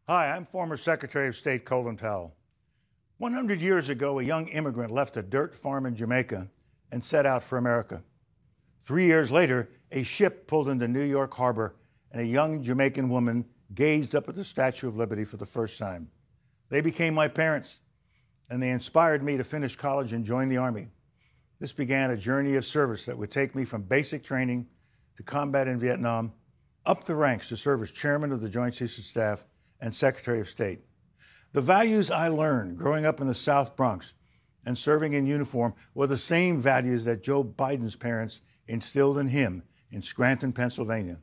Hi, I'm former Secretary of State Colin Powell. 100 years ago, a young immigrant left a dirt farm in Jamaica and set out for America. 3 years later, a ship pulled into New York Harbor and a young Jamaican woman gazed up at the Statue of Liberty for the first time. They became my parents, and they inspired me to finish college and join the Army. This began a journey of service that would take me from basic training to combat in Vietnam, up the ranks to serve as Chairman of the Joint Chiefs of Staff and Secretary of State. The values I learned growing up in the South Bronx and serving in uniform were the same values that Joe Biden's parents instilled in him in Scranton, Pennsylvania.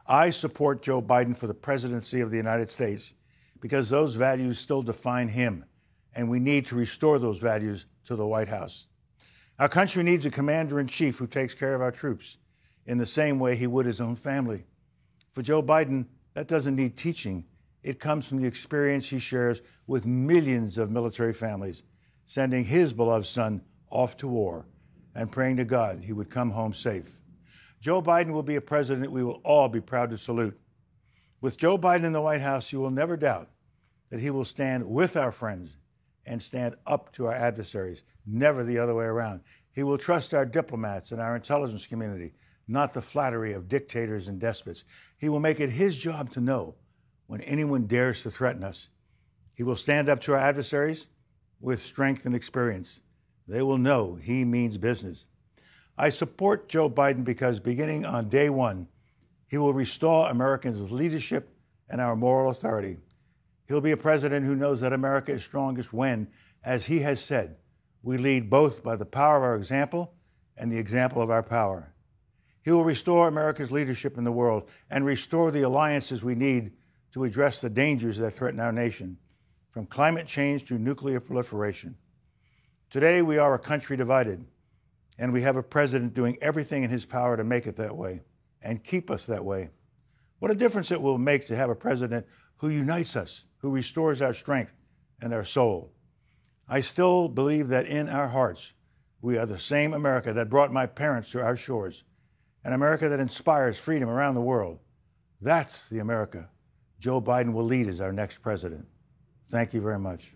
I support Joe Biden for the presidency of the United States because those values still define him, and we need to restore those values to the White House. Our country needs a commander-in-chief who takes care of our troops in the same way he would his own family. For Joe Biden, that doesn't need teaching. It comes from the experience he shares with millions of military families, sending his beloved son off to war and praying to God he would come home safe. Joe Biden will be a president we will all be proud to salute. With Joe Biden in the White House, you will never doubt that he will stand with our friends and stand up to our adversaries, never the other way around. He will trust our diplomats and our intelligence community, not the flattery of dictators and despots. He will make it his job to know when anyone dares to threaten us. He will stand up to our adversaries with strength and experience. They will know he means business. I support Joe Biden because beginning on day one, he will restore Americans' leadership and our moral authority. He'll be a president who knows that America is strongest when, as he has said, we lead both by the power of our example and the example of our power. He will restore America's leadership in the world and restore the alliances we need to address the dangers that threaten our nation, from climate change to nuclear proliferation. Today, we are a country divided, and we have a president doing everything in his power to make it that way and keep us that way. What a difference it will make to have a president who unites us, who restores our strength and our soul. I still believe that in our hearts, we are the same America that brought my parents to our shores, an America that inspires freedom around the world. That's the America Joe Biden will lead as our next president. Thank you very much.